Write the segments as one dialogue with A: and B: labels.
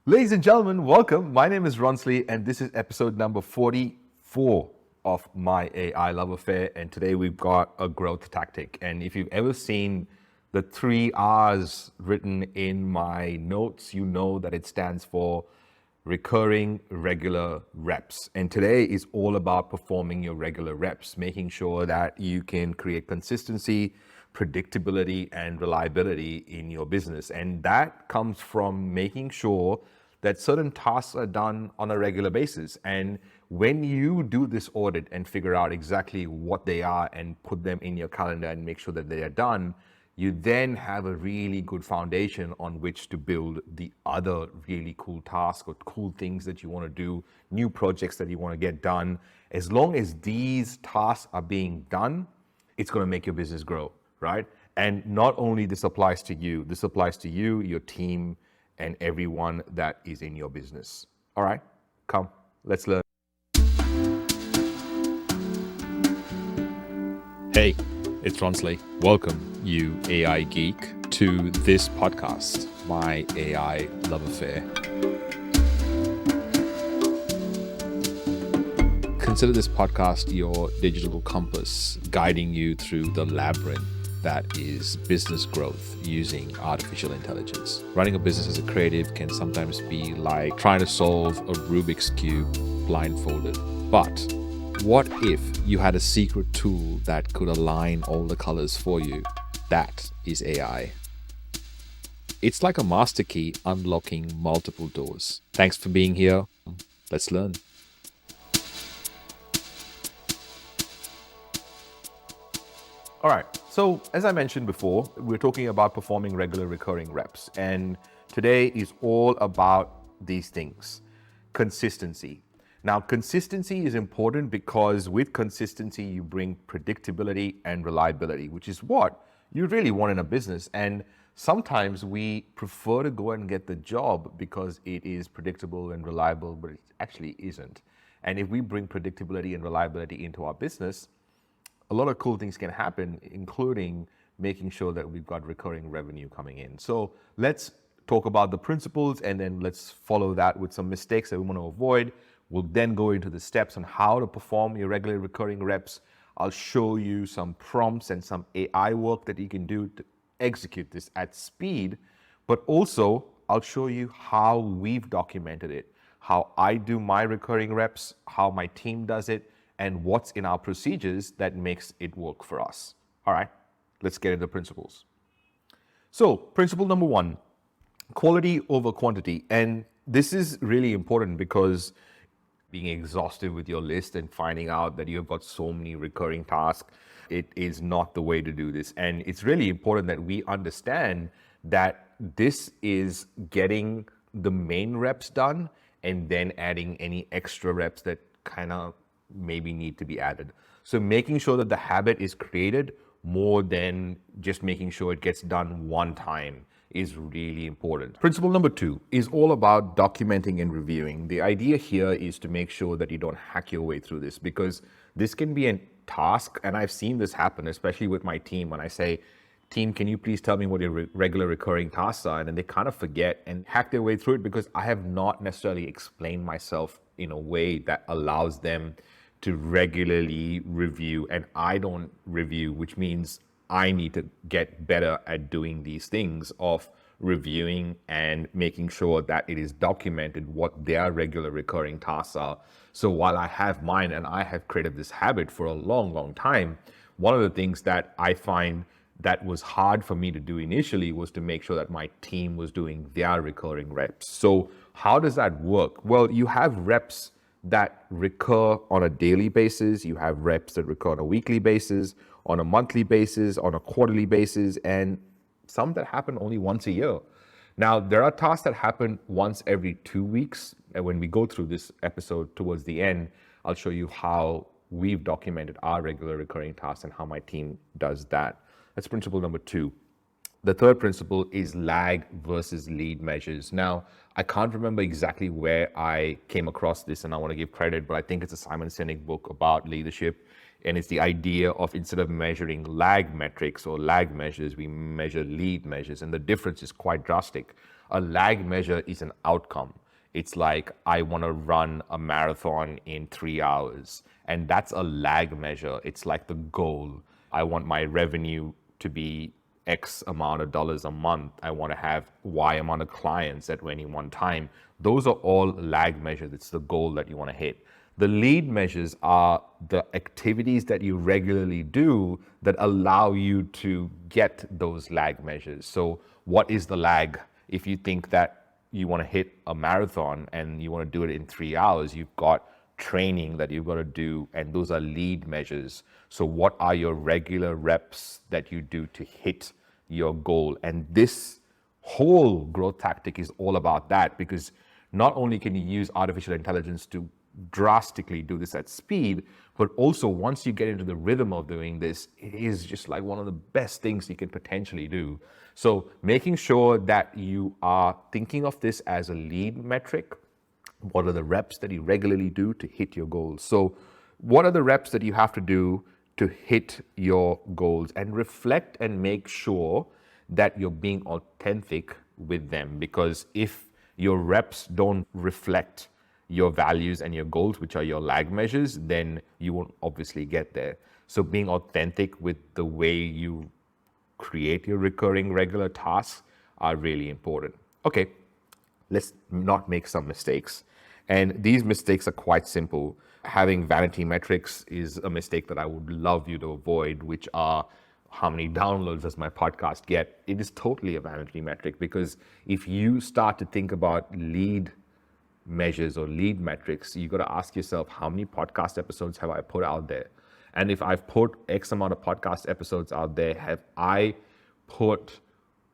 A: Ladies and gentlemen, welcome. My name is Ronsley, and this is episode number 44 of my AI Love Affair. And today we've got a growth tactic. And if you've ever seen the 3 R's written in my notes, you know that it stands for recurring regular reps. And today is all about performing your regular reps, making sure that you can create consistency, predictability, and reliability in your business. And that comes from making sure that certain tasks are done on a regular basis. And when you do this audit and figure out exactly what they are and put them in your calendar and make sure that they are done, you then have a really good foundation on which to build the other really cool tasks or cool things that you want to do, new projects that you want to get done. As long as these tasks are being done, it's going to make your business grow, right? And not only this applies to you, this applies to you, your team, and everyone that is in your business. All right, come, let's learn. Hey, it's Ronsley. Welcome, you AI geek, to this podcast, My AI Love Affair. Consider this podcast your digital compass, guiding you through the labyrinth that is business growth using artificial intelligence. Running a business as a creative can sometimes be like trying to solve a Rubik's Cube blindfolded. But what if you had a secret tool that could align all the colors for you? That is AI. It's like a master key unlocking multiple doors. Thanks for being here. Let's learn. All right, so as I mentioned before, we're talking about performing regular recurring reps. And today is all about these things. Consistency. Now, consistency is important because with consistency, you bring predictability and reliability, which is what you really want in a business. And sometimes we prefer to go and get the job because it is predictable and reliable, but it actually isn't. And if we bring predictability and reliability into our business, a lot of cool things can happen, including making sure that we've got recurring revenue coming in. So let's talk about the principles and then let's follow that with some mistakes that we want to avoid. We'll then go into the steps on how to perform your regular recurring reps. I'll show you some prompts and some AI work that you can do to execute this at speed, but also I'll show you how we've documented it, how I do my recurring reps, how my team does it, and what's in our procedures that makes it work for us. All right, let's get into principles. So principle number 1, quality over quantity. And this is really important because being exhaustive with your list and finding out that you've got so many recurring tasks, it is not the way to do this. And it's really important that we understand that this is getting the main reps done and then adding any extra reps that kind of maybe need to be added. So making sure that the habit is created more than just making sure it gets done one time is really important. Principle number 2 is all about documenting and reviewing. The idea here is to make sure that you don't hack your way through this, because this can be a task, and I've seen this happen, especially with my team, when I say, team, can you please tell me what your regular recurring tasks are? And then they kind of forget and hack their way through it because I have not necessarily explained myself in a way that allows them to regularly review, and I don't review, which means I need to get better at doing these things of reviewing and making sure that it is documented what their regular recurring tasks are. So while I have mine and I have created this habit for a long, long time, one of the things that I find that was hard for me to do initially was to make sure that my team was doing their recurring reps. So how does that work? Well, you have reps that recur on a daily basis, you have reps that recur on a weekly basis, on a monthly basis, on a quarterly basis, and some that happen only once a year. Now, there are tasks that happen once every 2 weeks, and when we go through this episode towards the end, I'll show you how we've documented our regular recurring tasks and how my team does that. That's principle number 2. The third principle is lag versus lead measures. Now, I can't remember exactly where I came across this, and I want to give credit, but I think it's a Simon Sinek book about leadership. And it's the idea of, instead of measuring lag metrics or lag measures, we measure lead measures. And the difference is quite drastic. A lag measure is an outcome. It's like, I want to run a marathon in 3 hours. And that's a lag measure. It's like the goal. I want my revenue to be X amount of dollars a month. I want to have Y amount of clients at any one time. Those are all lag measures. It's the goal that you want to hit. The lead measures are the activities that you regularly do that allow you to get those lag measures. So what is the lag? If you think that you want to hit a marathon and you want to do it in 3 hours, you've got training that you've got to do, and those are lead measures. So what are your regular reps that you do to hit your goal? And this whole growth tactic is all about that, because not only can you use artificial intelligence to drastically do this at speed, but also once you get into the rhythm of doing this, it is just like one of the best things you can potentially do. So making sure that you are thinking of this as a lead metric. What are the reps that you regularly do to hit your goals? So what are the reps that you have to do to hit your goals? And reflect and make sure that you're being authentic with them, because if your reps don't reflect your values and your goals, which are your lag measures, then you won't obviously get there. So being authentic with the way you create your recurring regular tasks are really important. Okay, let's not make some mistakes. And these mistakes are quite simple. Having vanity metrics is a mistake that I would love you to avoid, which are, how many downloads does my podcast get? It is totally a vanity metric, because if you start to think about lead measures or lead metrics, you got to ask yourself, how many podcast episodes have I put out there? And if I've put X amount of podcast episodes out there, have I put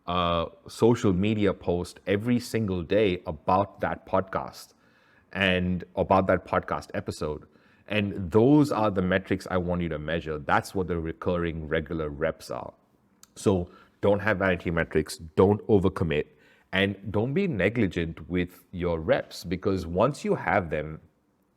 A: a social media post every single day about that podcast and about that podcast episode? And those are the metrics I want you to measure. That's what the recurring regular reps are. So don't have vanity metrics, don't overcommit, and don't be negligent with your reps, because once you have them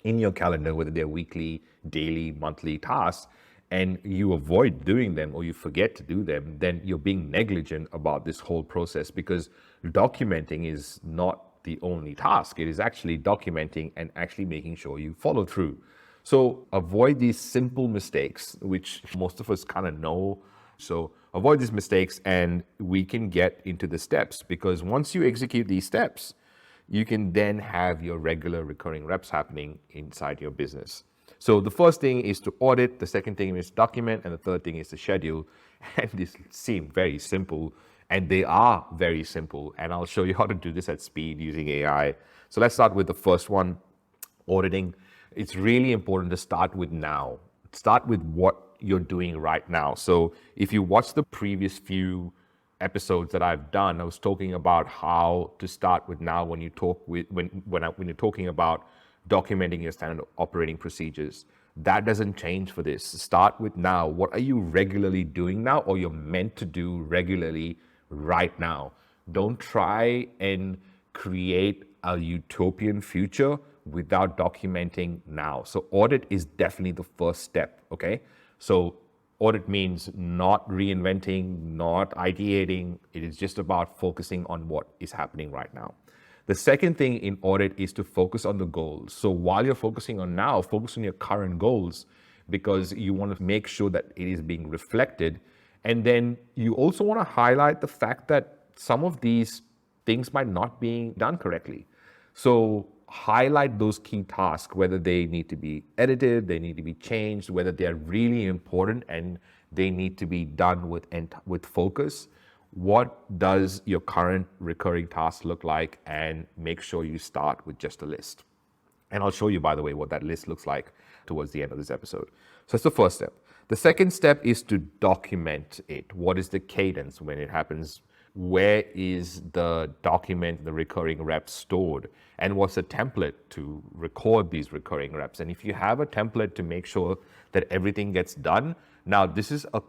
A: in your calendar, whether they're weekly, daily, monthly tasks, and you avoid doing them or you forget to do them, then you're being negligent about this whole process, because documenting is not the only task. It is actually documenting and actually making sure you follow through. So avoid these simple mistakes, which most of us kind of know. So avoid these mistakes and we can get into the steps, because once you execute these steps, you can then have your regular recurring reps happening inside your business. So the first thing is to audit, the second thing is document, and the third thing is to schedule. And these seem very simple, and they are very simple. And I'll show you how to do this at speed using AI. So let's start with the first one, auditing. It's really important to start with now. Start with what you're doing right now. So if you watch the previous few episodes that I've done, I was talking about how to start with now when you talk with when you're talking about documenting your standard operating procedures. That doesn't change for this. Start with now. What are you regularly doing now, or you're meant to do regularly right now? Don't try and create a utopian future without documenting now. So audit is definitely the first step, okay? So audit means not reinventing, not ideating. It is just about focusing on what is happening right now. The second thing in audit is to focus on the goals. So while you're focusing on now, focus on your current goals, because you want to make sure that it is being reflected. And then you also want to highlight the fact that some of these things might not be done correctly. So highlight those key tasks, whether they need to be edited, they need to be changed, whether they're really important and they need to be done with focus. What does your current recurring task look like? And make sure you start with just a list. And I'll show you, by the way, what that list looks like towards the end of this episode. So that's the first step. The second step is to document it. What is the cadence when it happens? Where is the document, the recurring reps stored? And what's the template to record these recurring reps? And if you have a template to make sure that everything gets done, now this is a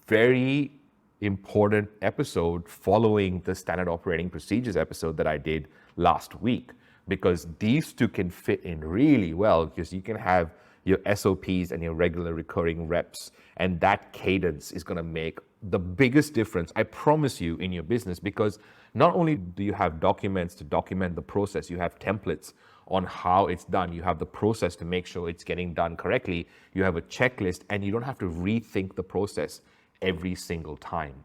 A: very important episode following the standard operating procedures episode that I did last week, because these two can fit in really well, because you can have your SOPs and your regular recurring reps, and that cadence is going to make the biggest difference, I promise you, in your business. Because Not only do you have documents to document the process, you have templates on how it's done. You have the process to make sure it's getting done correctly. You have a checklist, and you don't have to rethink the process every single time.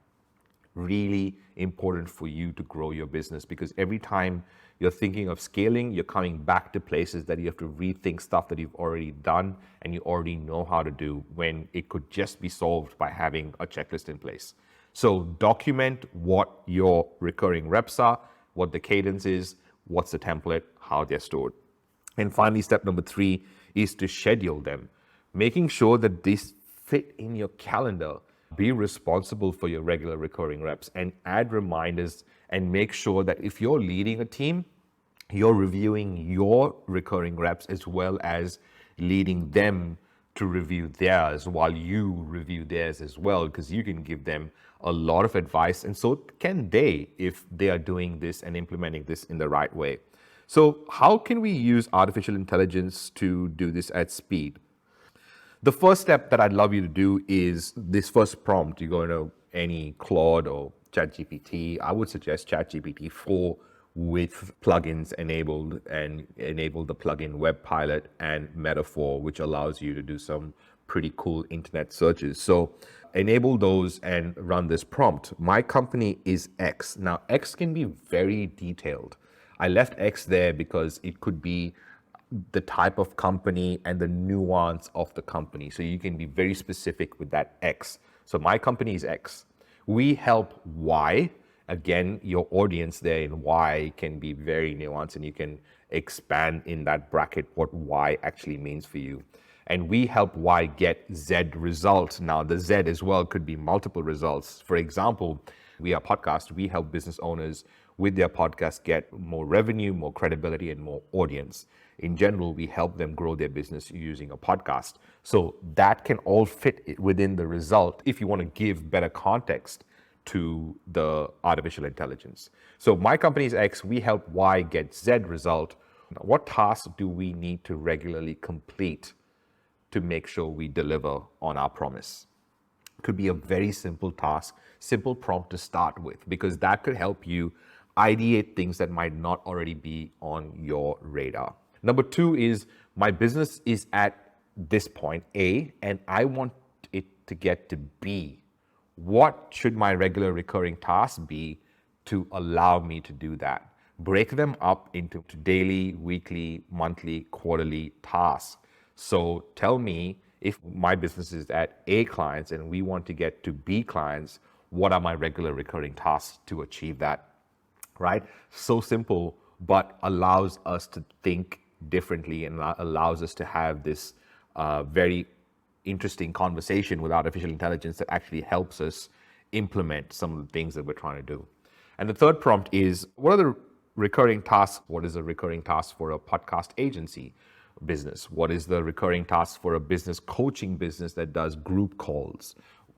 A: Really important for you to grow your business, because every time you're thinking of scaling, you're coming back to places that you have to rethink stuff that you've already done and you already know how to do, when it could just be solved by having a checklist in place. So document what your recurring reps are, what the cadence is, what's the template, how they're stored. And finally, step number 3 is to schedule them, making sure that these fit in your calendar. Be responsible for your regular recurring reps and add reminders, and make sure that if you're leading a team, you're reviewing your recurring reps as well as leading them to review theirs while you review theirs as well, because you can give them a lot of advice, and so can they if they are doing this and implementing this in the right way. So how can we use artificial intelligence to do this at speed? The first step that I'd love you to do is this first prompt. You go into any Claude or ChatGPT. I would suggest ChatGPT 4 with plugins enabled, and enable the plugin Web Pilot and Metaphor, which allows you to do some pretty cool internet searches. So enable those and run this prompt. My company is X. Now, X can be very detailed. I left X there because it could be the type of company and the nuance of the company. So you can be very specific with that X. So my company is X. We help Y. Again, your audience there in Y can be very nuanced, and you can expand in that bracket what Y actually means for you. And we help Y get Z results. Now, the Z as well could be multiple results. For example, we are podcast. We help business owners with their podcast get more revenue, more credibility, and more audience. In general, we help them grow their business using a podcast. So that can all fit within the result if you want to give better context to the artificial intelligence. So my company is X. We help Y get Z result. Now, what tasks do we need to regularly complete to make sure we deliver on our promise? It could be a very simple task, simple prompt to start with, because that could help you ideate things that might not already be on your radar. Number 2 is, my business is at this point, A, and I want it to get to B. What should my regular recurring tasks be to allow me to do that? Break them up into daily, weekly, monthly, quarterly tasks. So tell me, if my business is at A clients and we want to get to B clients, what are my regular recurring tasks to achieve that? Right? So simple, but allows us to think differently and allows us to have this very interesting conversation with artificial intelligence that actually helps us implement some of the things that we're trying to do. And the third prompt is, what are the recurring tasks? What is a recurring task for a podcast agency business? What is the recurring task for a business coaching business that does group calls?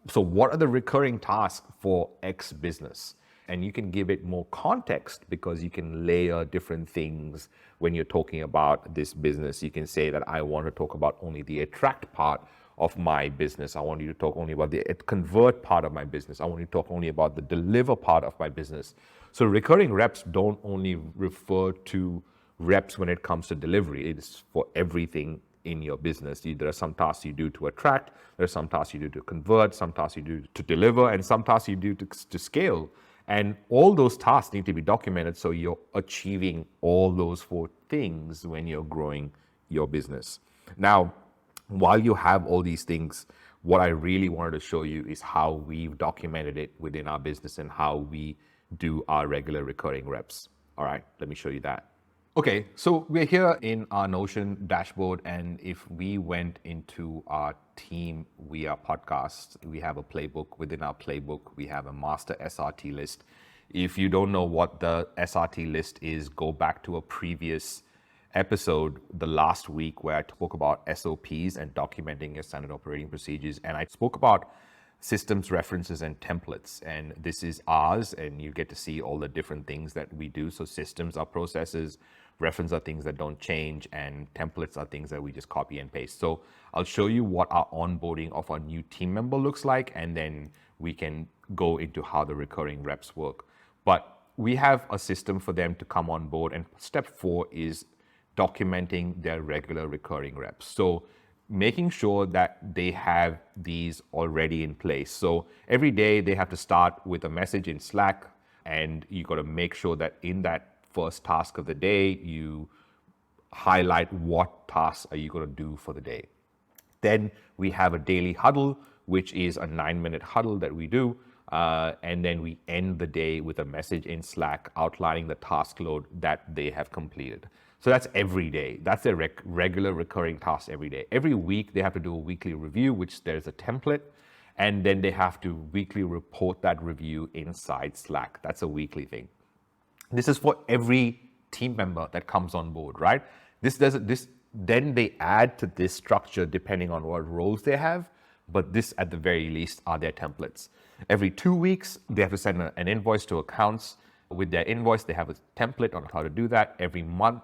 A: So what are the recurring tasks for X business? And you can give it more context, because you can layer different things when you're talking about this business. You can say that I want to talk about only the attract part of my business. I want you to talk only about the convert part of my business. I want you to talk only about the deliver part of my business. So recurring reps don't only refer to reps when it comes to delivery. It is for everything in your business. There are some tasks you do to attract, there are some tasks you do to convert, some tasks you do to deliver, and some tasks you do to scale. And all those tasks need to be documented, so you're achieving all those 4 things when you're growing your business. Now, while you have all these things, what I really wanted to show you is how we've documented it within our business and how we do our regular recurring reps. All right, let me show you that. Okay, so we're here in our Notion dashboard, and if we went into our team via podcast, we have a playbook. Within our playbook, we have a master SRT list. If you don't know what the SRT list is, go back to a previous episode, the last week, where I spoke about SOPs and documenting your standard operating procedures. And I spoke about systems, references, and templates. And this is ours, and you get to see all the different things that we do. So systems are processes, references are things that don't change, and templates are things that we just copy and paste. So I'll show you what our onboarding of our new team member looks like, and then we can go into how the recurring reps work. But we have a system for them to come on board. And step 4 is documenting their regular recurring reps. So making sure that they have these already in place. So every day they have to start with a message in Slack, and you got to make sure that in that first task of the day, you highlight what tasks are you going to do for the day. Then we have a daily huddle, which is a 9-minute huddle that we do. And then we end the day with a message in Slack outlining the task load that they have completed. So that's every day. That's their regular recurring task every day. Every week, they have to do a weekly review, which there's a template. And then they have to weekly report that review inside Slack. That's a weekly thing. This is for every team member that comes on board, right? Then they add to this structure depending on what roles they have, but this at the very least are their templates. Every 2 weeks, they have to send an invoice to accounts. With their invoice, they have a template on how to do that. Every month,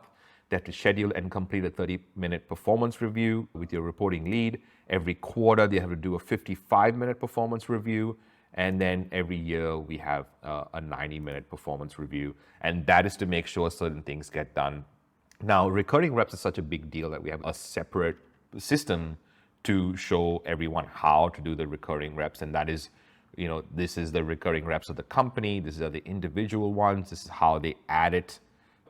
A: they have to schedule and complete a 30-minute performance review with your reporting lead. Every quarter, they have to do a 55-minute performance review. And then every year, we have a 90-minute performance review. And that is to make sure certain things get done. Now, recurring reps is such a big deal that we have a separate system to show everyone how to do the recurring reps. And that is, this is the recurring reps of the company. These are the individual ones. This is how they add it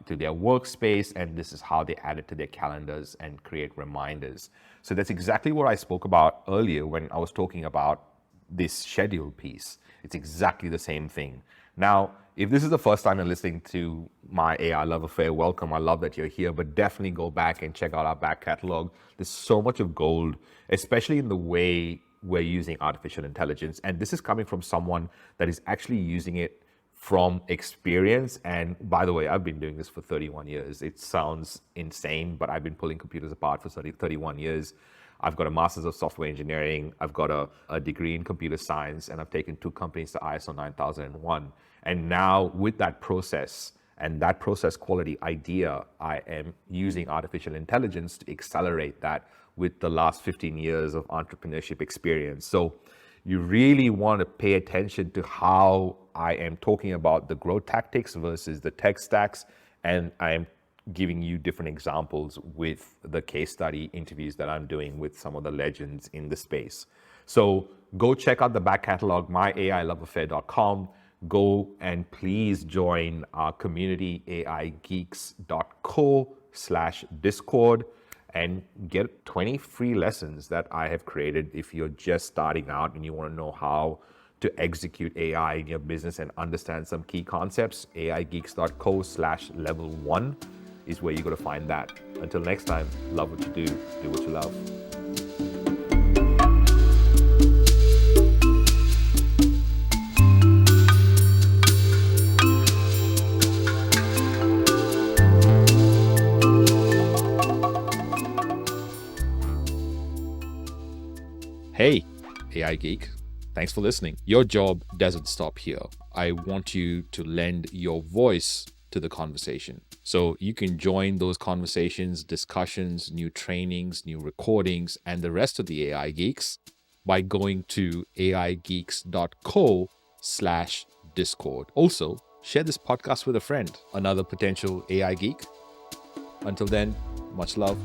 A: to their workspace, and this is how they add it to their calendars and create reminders. So that's exactly what I spoke about earlier when I was talking about this schedule piece. It's exactly the same thing. Now, if this is the first time you're listening to my AI Love Affair, welcome. I love that you're here, but definitely go back and check out our back catalog. There's so much of gold, especially in the way we're using artificial intelligence. And this is coming from someone that is actually using it from experience. And by the way, I've been doing this for 31 years. It sounds insane, but I've been pulling computers apart for 31 years. I've got a master's of software engineering. I've got a degree in computer science, and I've taken 2 companies to ISO 9001. And now with that process and that process quality idea, I am using artificial intelligence to accelerate that with the last 15 years of entrepreneurship experience. So you really want to pay attention to how I am talking about the growth tactics versus the tech stacks. And I am giving you different examples with the case study interviews that I'm doing with some of the legends in the space. So go check out the back catalog, myailoveaffair.com. Go and please join our community, aigeeks.co/Discord, and get 20 free lessons that I have created if you're just starting out and you want to know how to execute AI in your business and understand some key concepts. aigeeks.co/level1 is where you're going to find that. Until next time, love what you do what you love. Hey, AI Geek. Thanks for listening. Your job doesn't stop here. I want you to lend your voice to the conversation. So you can join those conversations, discussions, new trainings, new recordings, and the rest of the AI Geeks by going to aigeeks.co/Discord. Also, share this podcast with a friend, another potential AI Geek. Until then, much love.